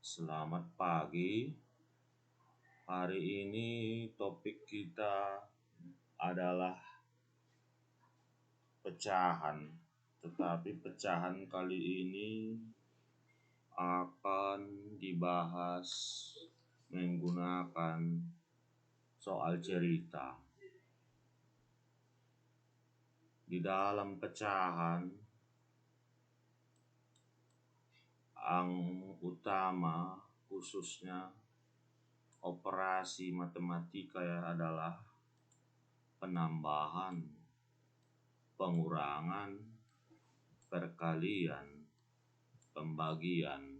Selamat pagi. Hari ini topik kita adalah pecahan. Tetapi pecahan kali ini akan dibahas menggunakan soal cerita. Di dalam pecahan yang utama khususnya operasi matematika adalah penambahan, pengurangan, perkalian, pembagian.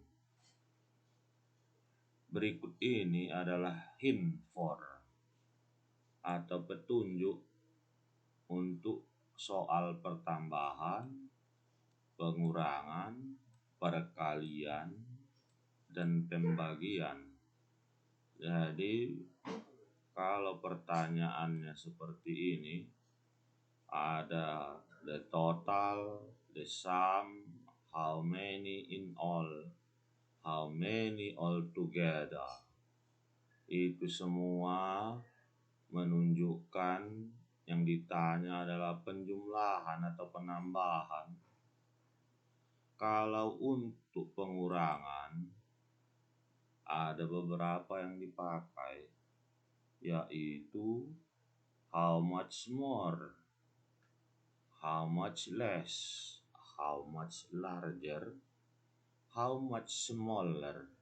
Berikut ini adalah hint for atau petunjuk untuk soal pertambahan, pengurangan, perkalian, dan pembagian. Jadi kalau pertanyaannya seperti ini, ada the total, the sum, how many in all, how many all together. Itu semua menunjukkan yang ditanya adalah penjumlahan atau penambahan. Kalau untuk pengurangan ada beberapa yang dipakai, yaitu how much more, how much less, how much larger, how much smaller,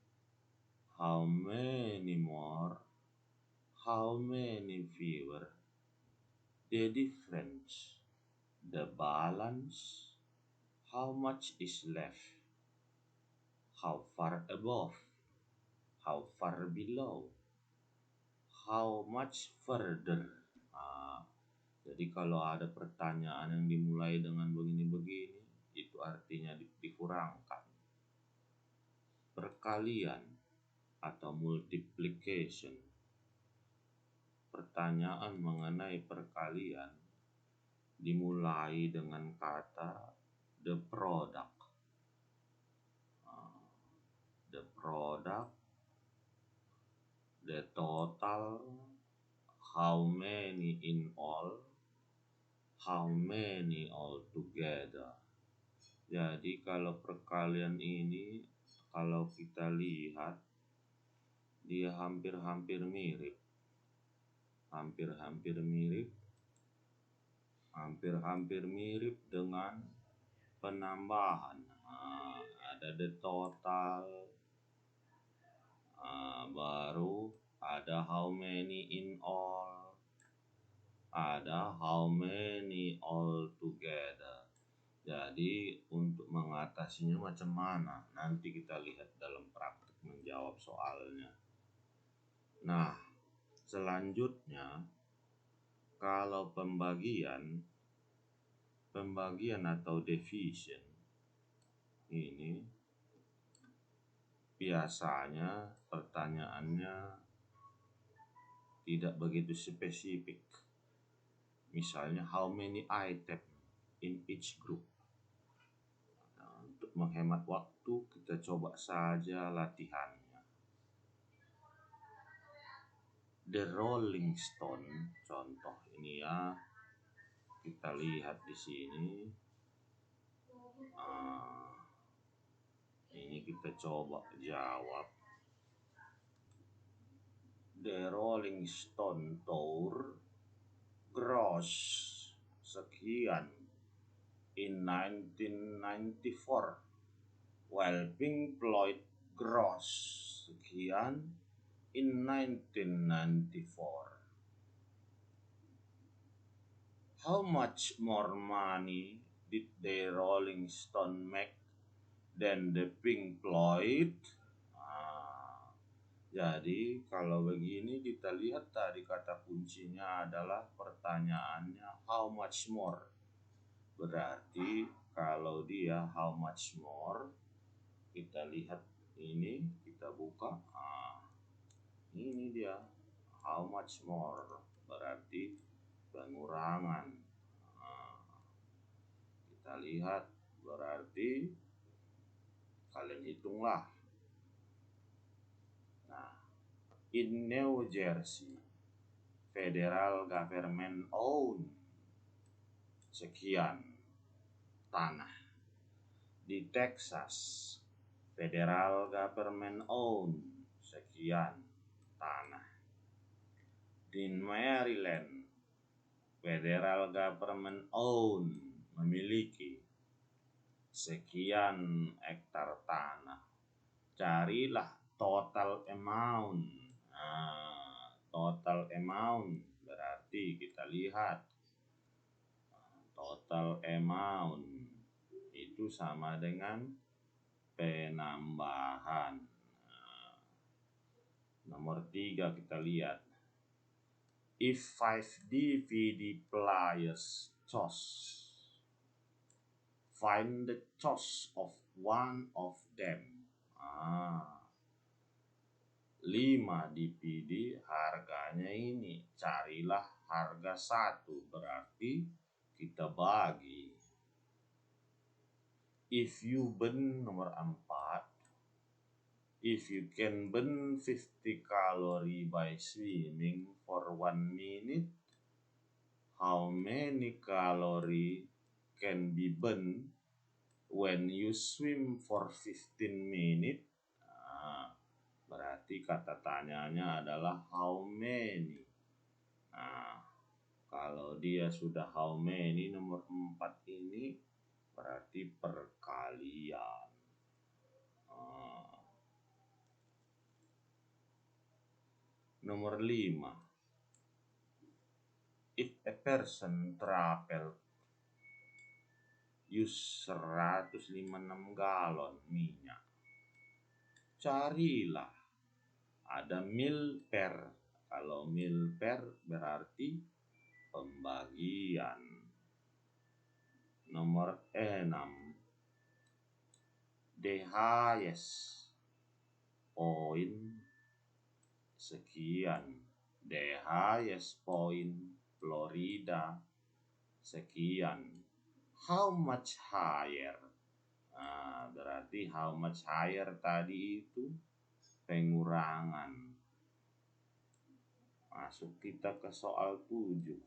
how many more, how many fewer, the difference, the balance, how much is left, how far above, how far below, how much further. Jadi kalau ada pertanyaan yang dimulai dengan begini-begini, itu artinya dikurangkan. Perkalian atau multiplication. Pertanyaan mengenai perkalian dimulai dengan kata the product. The product, the total, how many in all, how many all together. Jadi kalau perkalian ini, kalau kita lihat, dia hampir-hampir mirip. Hampir-hampir mirip dengan penambahan. Ada the total, baru ada how many in all, ada how many all together. Jadi untuk mengatasinya macam mana, nanti kita lihat dalam praktik menjawab soalnya. Nah, selanjutnya kalau pembagian atau division ini biasanya pertanyaannya tidak begitu spesifik. Misalnya how many items in each group. Untuk menghemat waktu, kita coba saja latihannya. The Rolling Stone, contoh ini ya, kita lihat di sini. Ini kita coba jawab. The Rolling Stone Tour gross sekian in 1994, while Pink Floyd gross sekian in 1994. How much more money did the Rolling Stone make than the Pink Floyd? Jadi kalau begini kita lihat tadi kata kuncinya adalah pertanyaannya how much more. Berarti kalau dia how much more, kita lihat ini, kita buka. Ini dia how much more, berarti pengurangan. Kita lihat berarti kalian hitunglah In New Jersey, federal government own sekian tanah. Di Texas, federal government own sekian tanah. Di Maryland, federal government own memiliki sekian hektar tanah. Carilah total amount. Total amount berarti kita lihat total amount itu sama dengan penambahan. Nomor 3 kita lihat. If 5 DVD players chose, find the choice of one of them. 5 DVD harganya ini. Carilah harga satu, berarti kita bagi. If you burn, nomor 4. If you can burn 50 calories by swimming for 1 minute, how many calories can be burned when you swim for 15 minutes? Berarti kata tanyanya adalah how many. Kalau dia sudah how many, nomor 4 ini berarti perkalian. Nomor 5. If a person travel use 156 galon minyak, carilah ada mil per. Kalau mil per berarti pembagian. Nomor 6. The highest point sekian. The highest point Florida sekian. How much higher? Berarti how much higher tadi itu pengurangan. Masuk kita ke soal 7.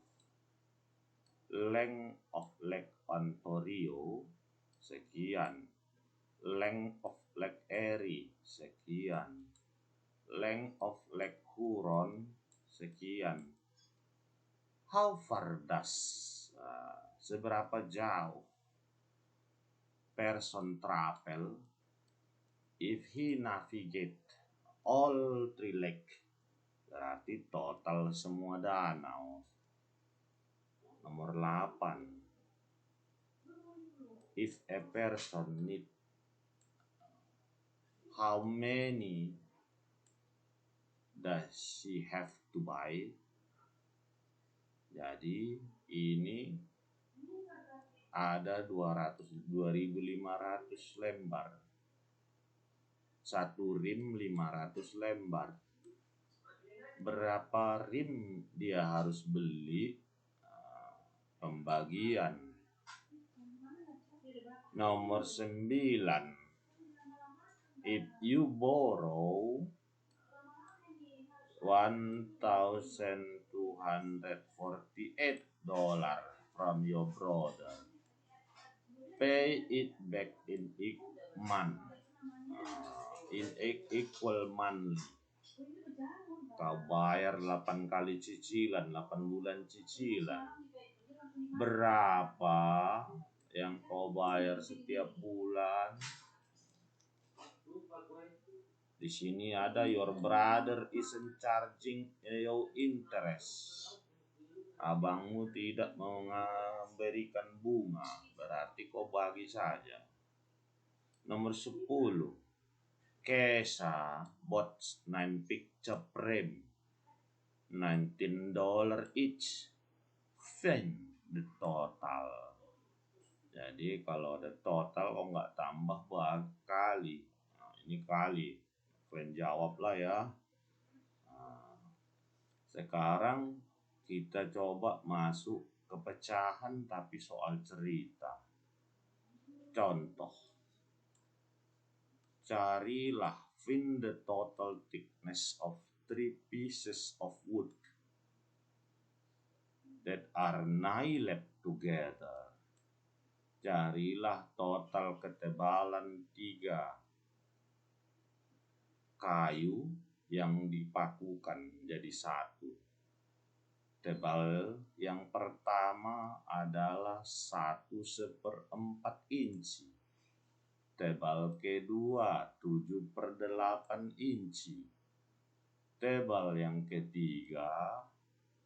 Length of Lake Ontario sekian. Length of Lake Erie sekian. Length of Lake Huron sekian. How far does, seberapa jauh person travel if he navigate all 3 lake? Berarti total semua danau. Nomor 8. If a person need, how many does she have to buy? Jadi ini ada 2.500 lembar. Satu rim 500 lembar. Berapa rim dia harus beli? Pembagian. Nomor 9. If you borrow $1,248 from your brother, pay it back in equal monthly. Kau bayar 8 kali cicilan, 8 bulan cicilan. Berapa yang kau bayar setiap bulan? Di sini ada your brother isn't charging you interest. Abangmu tidak memberikan bunga, berarti kau bagi saja. Nomor 10. Kesha bought 9 picture frame, $19 each. Find the total. Jadi kalau ada total kok nggak tambah kali. Ini kali. Kalian jawablah ya. Sekarang kita coba masuk ke pecahan tapi soal cerita. Contoh. Carilah find the total thickness of 3 pieces of wood that are nailed together. Carilah total ketebalan 3 kayu yang dipakukan jadi satu. Tebal yang pertama adalah 1/4 inci. Tebal kedua 7/8 inci. Tebal yang ketiga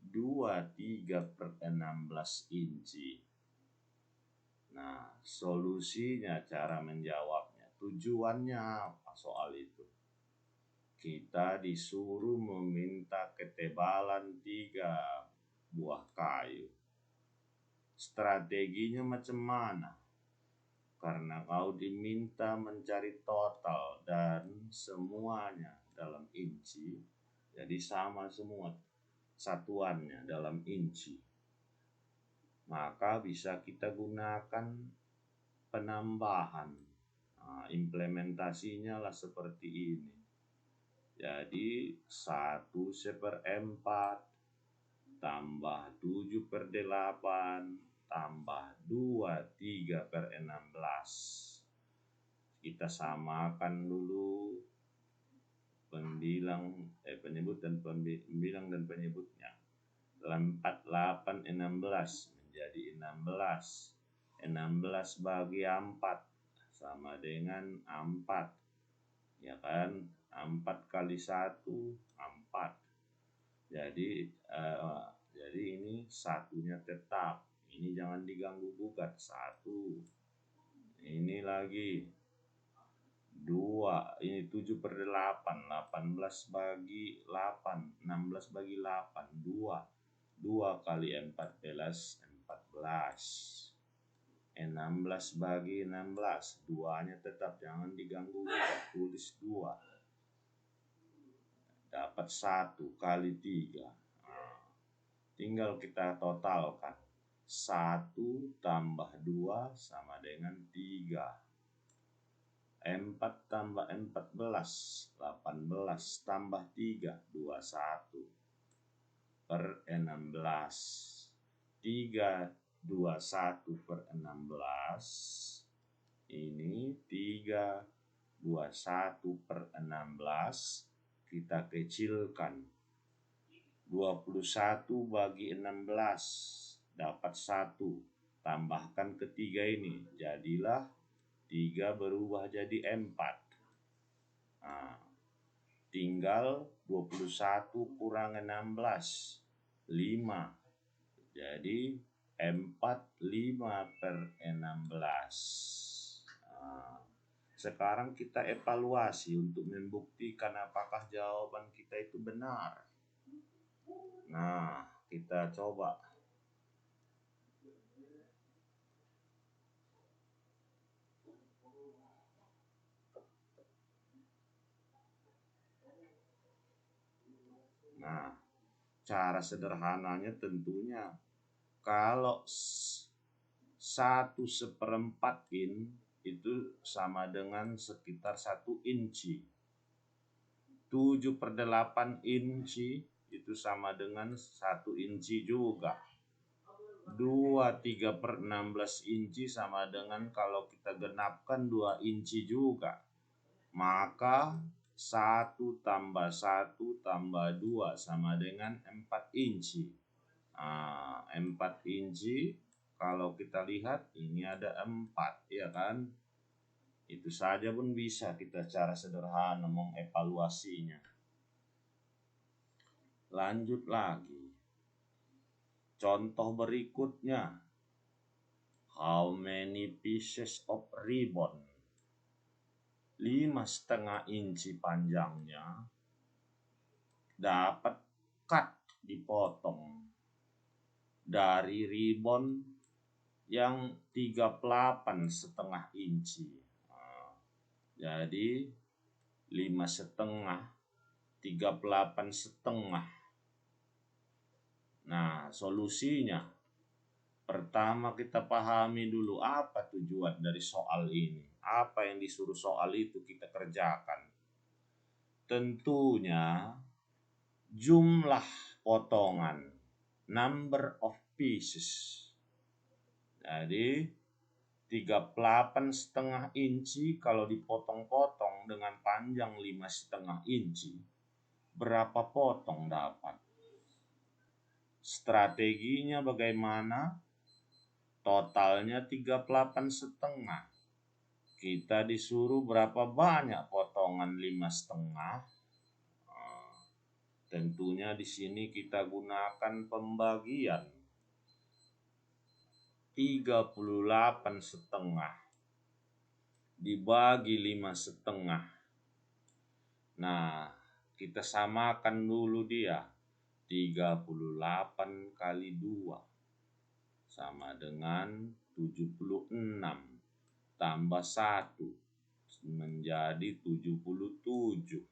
23/16 inci. Nah, solusinya, cara menjawabnya, tujuannya apa soal itu? Kita disuruh meminta ketebalan 3 buah kayu. Strateginya macam mana? Karena kau diminta mencari total dan semuanya dalam inci, jadi sama semua satuannya dalam inci. Maka bisa kita gunakan penambahan. Nah, implementasinya lah seperti ini. Jadi 1/4 tambah 7/8 tambah 23/16. Kita samakan dulu penyebut dan pembilang dan penyebutnya. 4, 8, 16 menjadi 16. 16 bagi 4 sama dengan 4. Ya kan? 4 kali 1, 4. Jadi ini satunya tetap. Ini jangan diganggu gugat. 1. Ini lagi 2. Ini 7/8. 18 bagi 8. 16 bagi 8. 2. 2 kali 14, 14. 16 bagi 16. 2-nya tetap, jangan diganggu, tulis 2. Dapat 1 kali 3. Nah, tinggal kita totalkan. 1 tambah 2 sama dengan 3. 4 tambah 14, 18 tambah 3, 21 per 16. 3, 21 per 16. Ini 3, 21 per 16. Kita kecilkan. 21 bagi 16 dapat 1. Tambahkan ketiga ini, jadilah 3 berubah jadi 4. Nah, tinggal 21 kurang 16, 5. Jadi 45/16. Nah, sekarang kita evaluasi untuk membuktikan apakah jawaban kita itu benar. Nah, kita coba. Nah, cara sederhananya tentunya kalau 1/4 in itu sama dengan sekitar 1 inci. 7/8 inci itu sama dengan 1 inci juga. 23/16 inci sama dengan, kalau kita genapkan, 2 inci juga. Maka 1 tambah 1 tambah 2 sama dengan 4 inci. 4 inci, kalau kita lihat ini ada 4, ya kan? Itu saja pun bisa kita cara sederhana mengevaluasinya. Lanjut lagi. Contoh berikutnya. How many pieces of ribbon? 5,5 inci panjangnya dapat cut, dipotong dari ribbon yang 38,5 inci. Jadi 5,5, 38,5. Nah, solusinya pertama kita pahami dulu apa tujuan dari soal ini. Apa yang disuruh soal itu kita kerjakan. Tentunya jumlah potongan, number of pieces. Jadi 38,5 inci kalau dipotong-potong dengan panjang 5,5 inci, berapa potong dapat? Strateginya bagaimana? Totalnya 38,5. Kita disuruh berapa banyak potongan 5,5. Tentunya di sini kita gunakan pembagian 38,5 dibagi 5,5. Nah, kita samakan dulu dia. 38 kali 2 sama dengan 76 tambah 1 menjadi 77.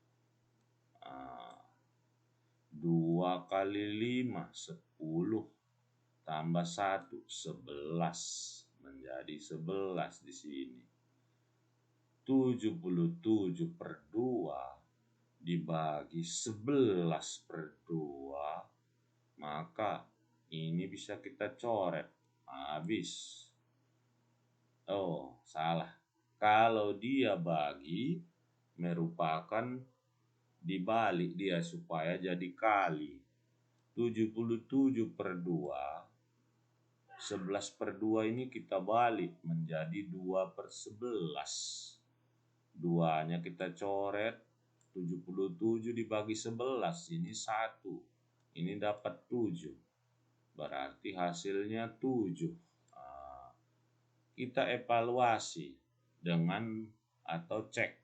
2 kali 5 10 tambah 1 11 menjadi 11 di sini. 77 per 2 dibagi 11 per 2, maka ini bisa kita coret. Habis. Oh, salah. Kalau dia bagi, merupakan dibalik dia supaya jadi kali. 77 per 2, 11 per 2 ini kita balik menjadi 2 per 11. 2-nya kita coret, 77 dibagi 11, ini 1. Ini dapat 7. Berarti hasilnya 7. Kita evaluasi dengan atau cek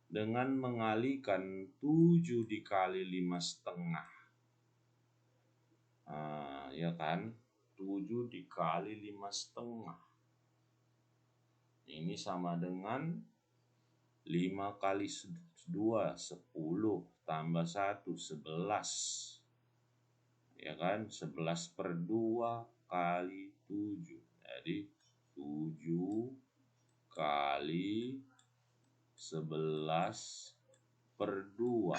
dengan mengalihkan 7 dikali 5,5. Ya kan? 7 dikali 5,5. Ini sama dengan 5 kali 2 10 tambah 1 11. Ya kan? 11 per 2 kali 7. Jadi 7 kali 11 per 2.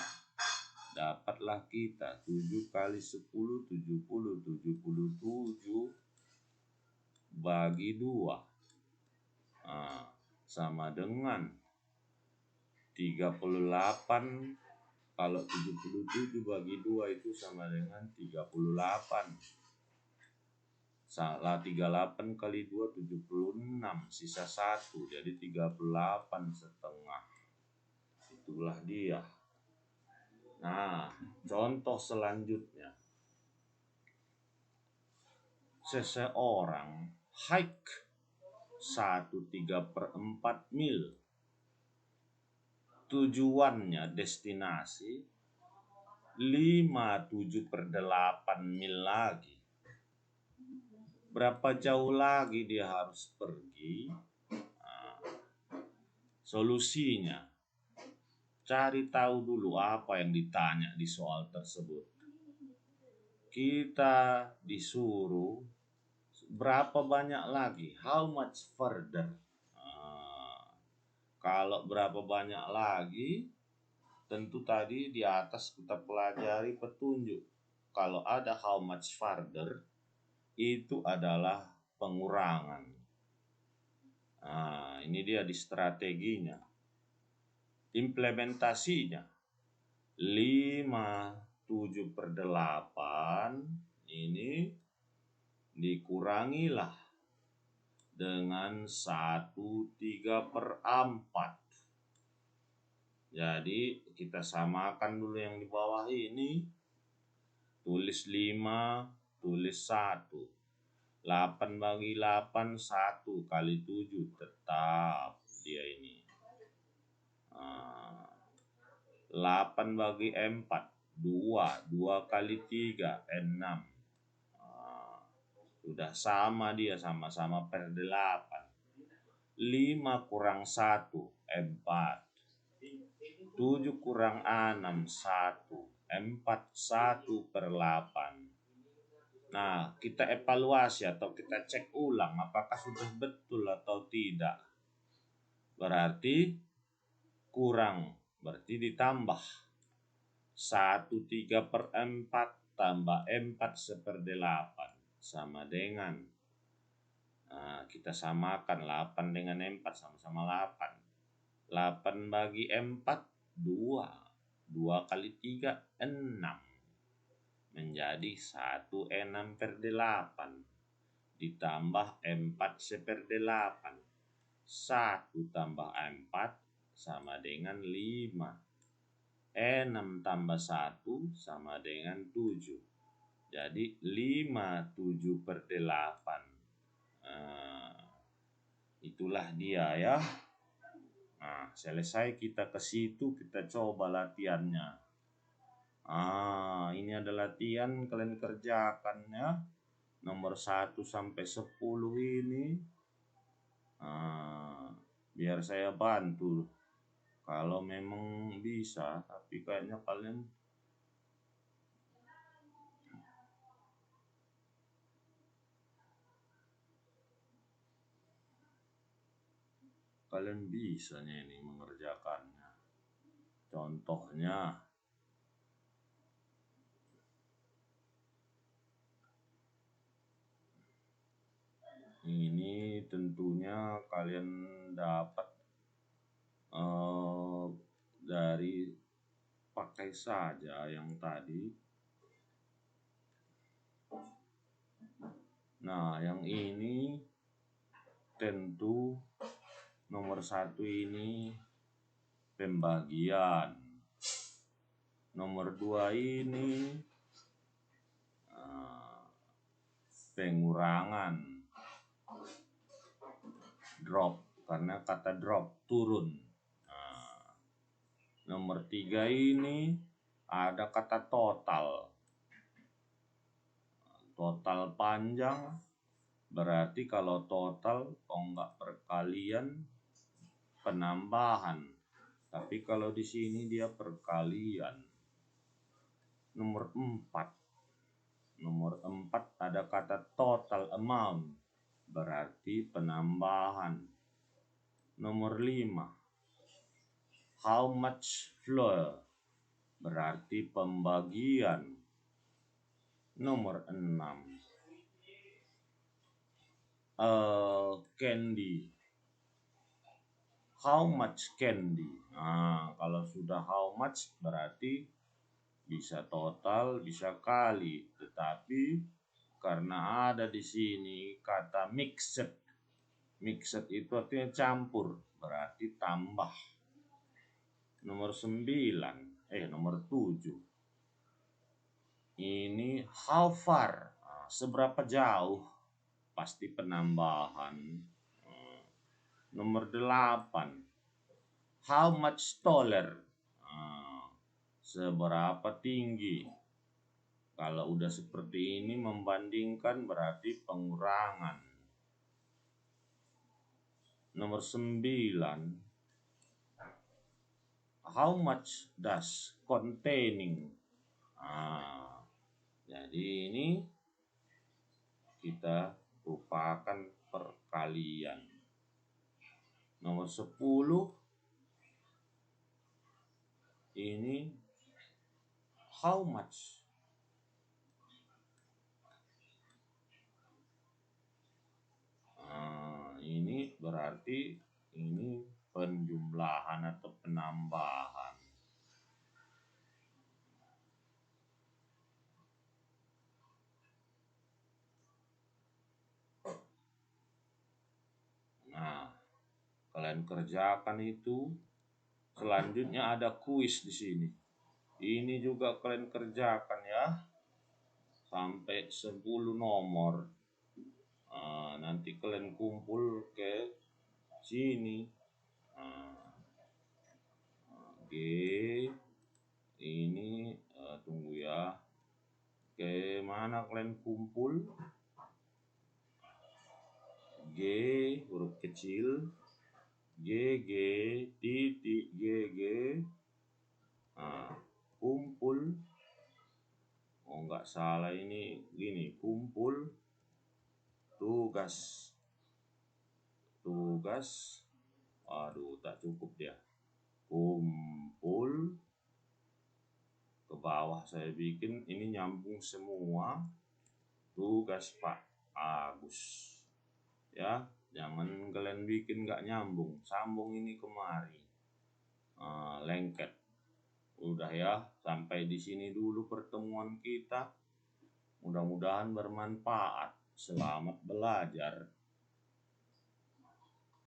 Dapatlah kita 7 kali 10 70, 77 bagi 2. Sama dengan 38. Kalau 77 bagi 2 itu sama dengan 38. Salah, 38 kali 2 76, sisa 1, jadi 38,5. Itulah dia. Nah, contoh selanjutnya. Seseorang hike 1/3/4 mil. Tujuannya destinasi 5/7/8 mil lagi. Berapa jauh lagi dia harus pergi? Solusinya, cari tahu dulu apa yang ditanya di soal tersebut. Kita disuruh berapa banyak lagi? How much further? Kalau berapa banyak lagi, tentu tadi di atas kita pelajari petunjuk. Kalau ada how much further, itu adalah pengurangan. Ini dia di strateginya. Implementasinya 5/7/8 ini dikurangilah dengan 1/3/4. Jadi kita samakan dulu yang di bawah ini. Tulis 5, tulis 1. 8 bagi 8 1 kali 7 tetap dia ini. 8 bagi 4 2, 2 kali 3 6. Sudah sama dia, sama-sama per 8. 5 kurang 1 4. 7 kurang 6 1. 4 1/8. Nah, kita evaluasi atau kita cek ulang apakah sudah betul atau tidak. Berarti kurang, berarti ditambah 1/3/4 tambah 4/8 sama dengan, kita samakan 8 dengan 4 sama-sama 8. 8 bagi 4, 2. 2 kali 3, 6. Menjadi 1/6/8. Ditambah 4/8. 1 tambah 4 sama dengan 5. 6 tambah 1 sama dengan 7. Jadi 5/7/8. Itulah dia ya. Nah, selesai kita ke situ, kita coba latihannya. Ini ada latihan, kalian kerjakan ya. Nomor 1 sampai 10 ini. Biar saya bantu. Kalau memang bisa, tapi kayaknya kalian bisanya ini mengerjakannya. Contohnya, ini tentunya kalian dapat dari pakai saja yang tadi. Nah, yang ini tentu nomor 1 ini pembagian. Nomor 2 ini pengurangan. Drop, karena kata drop turun. Nomor 3 ini ada kata total. Total panjang, berarti kalau total enggak perkalian penambahan. Tapi kalau di sini dia perkalian. Nomor 4 ada kata total amount, berarti penambahan. Nomor 5, how much flour, berarti pembagian. Nomor 6, candy, how much candy. Kalau sudah how much berarti bisa total, bisa kali. Tetapi karena ada di sini kata mixed. Mixed itu artinya campur, berarti tambah. Nomor 7. Ini how far, seberapa jauh, pasti penambahan. Nomor 8, how much taller, seberapa tinggi. Kalau udah seperti ini membandingkan berarti pengurangan. Nomor 9, how much does containing. Jadi ini kita lupakan perkalian. Nomor 10 ini how much. Ini berarti ini penjumlahan atau penambahan. Nah, kalian kerjakan itu. Selanjutnya ada kuis di sini. Ini juga kalian kerjakan ya. Sampai 10 nomor. Nanti kalian kumpul ke sini. G ini tunggu ya. Ke mana kalian kumpul? G huruf kecil, GG titik GG, kumpul. Enggak salah ini gini, kumpul tugas. Aduh, tak cukup dia. Kumpul, bawah saya bikin ini nyambung semua. Tugas Pak Agus. Ya, jangan kalian bikin nggak nyambung. Sambung ini kemari. Lengket. Udah ya, sampai di sini dulu pertemuan kita. Mudah-mudahan bermanfaat. Selamat belajar.